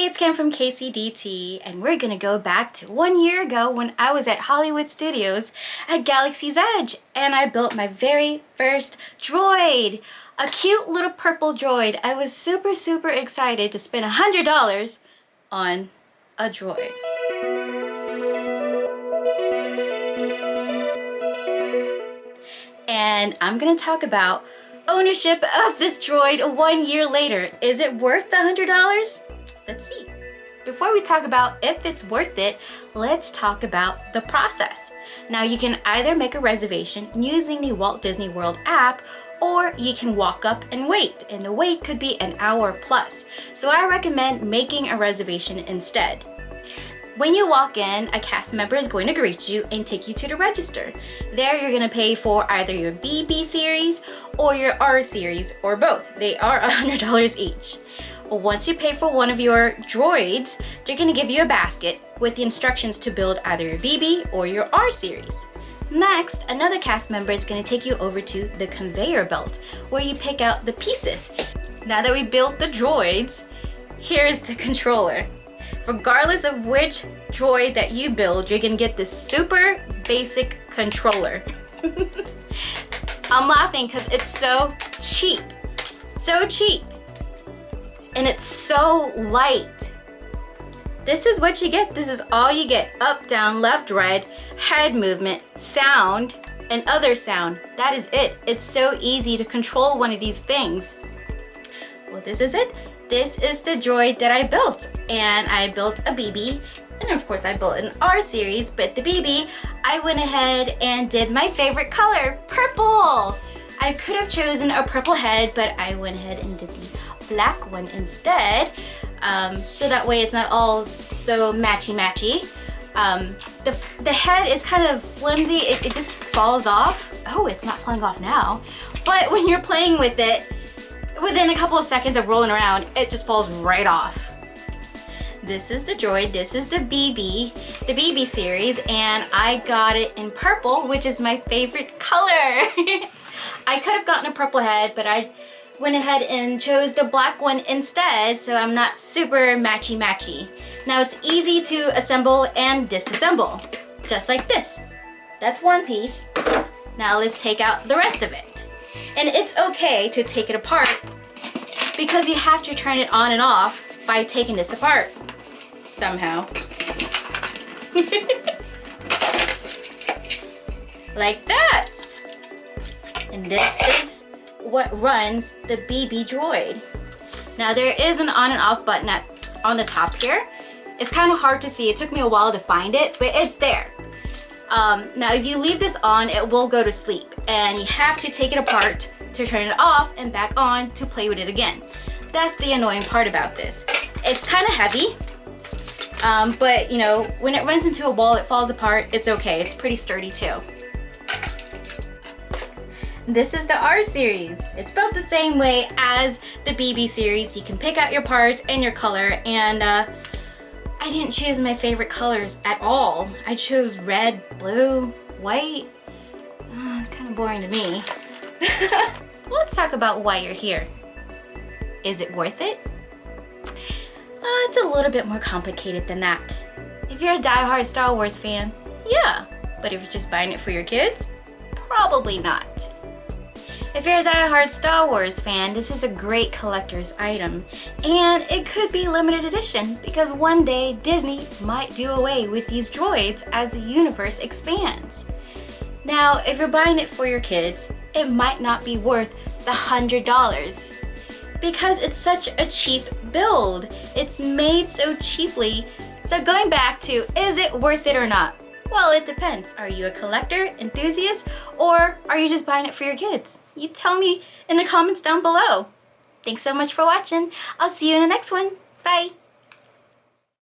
Hey, it's Kim from KCDT, and we're gonna go back to 1 year ago when I was at Hollywood Studios at Galaxy's Edge, and I built my very first droid, a cute little purple droid. I was super excited to spend $100 on a droid. And I'm gonna talk about ownership of this droid 1 year later. Is it worth the $100? Let's see. Before we talk about if it's worth it, let's talk about the process. Now you can either make a reservation using the Walt Disney World app, or you can walk up and wait, and the wait could be an hour plus. So I recommend making a reservation instead. When you walk in, a cast member is going to greet you and take you to the register. There you're going to pay for either your BB series or your R series, or both. They are $100 each. Once you pay for one of your droids, they're going to give you a basket with the instructions to build either your BB or your R series. Next, another cast member is going to take you over to the conveyor belt where you pick out the pieces. Now that we built the droids, here's the controller. Regardless of which droid that you build, you're going to get this super basic controller. I'm laughing because it's so cheap. So cheap. And it's so light. This is what you get. This is all you get. Up, down, left, right, head movement, sound, and other sound. That is it. It's so easy to control one of these things. Well, this is it. This is the droid that I built. And I built a BB. And of course I built an R series, but the BB, I went ahead and did my favorite color, purple. I could have chosen a purple head, but I went ahead and did the black one instead, so that way it's not all so matchy. The head is kind of flimsy. It just falls off. Oh, it's not falling off now, but when you're playing with it, within a couple of seconds of rolling around, it just falls right off. This is the droid. This is the BB series, and I got it in purple, which is my favorite color. I could have gotten a purple head, but I went ahead and chose the black one instead, so I'm not super matchy. Now it's easy to assemble and disassemble, just like this. That's one piece. Now let's take out the rest of it. And it's okay to take it apart because you have to turn it on and off by taking this apart somehow. Like that. And this is what runs the BB droid. Now there is an on and off button on the top here. It's kind of hard to see. It took me a while to find it, but it's there. Now if you leave this on, it will go to sleep, and you have to take it apart to turn it off and back on to play with it again. That's the annoying part about this. It's kind of heavy, but you know, when it runs into a wall, it falls apart. It's okay. It's pretty sturdy too. This is the R series. It's built the same way as the BB series. You can pick out your parts and your color, and I didn't choose my favorite colors at all. I chose red, blue, white. It's kind of boring to me. Let's talk about why you're here. Is it worth it? It's a little bit more complicated than that. If you're a die-hard Star Wars fan, yeah. But if you're just buying it for your kids, probably not. If you're a die-hard Star Wars fan, this is a great collector's item, and it could be limited edition because one day Disney might do away with these droids as the universe expands. Now, if you're buying it for your kids, it might not be worth the $100 because it's such a cheap build. It's made so cheaply. So going back to, is it worth it or not? Well, it depends. Are you a collector, enthusiast, or are you just buying it for your kids? You tell me in the comments down below. Thanks so much for watching. I'll see you in the next one. Bye.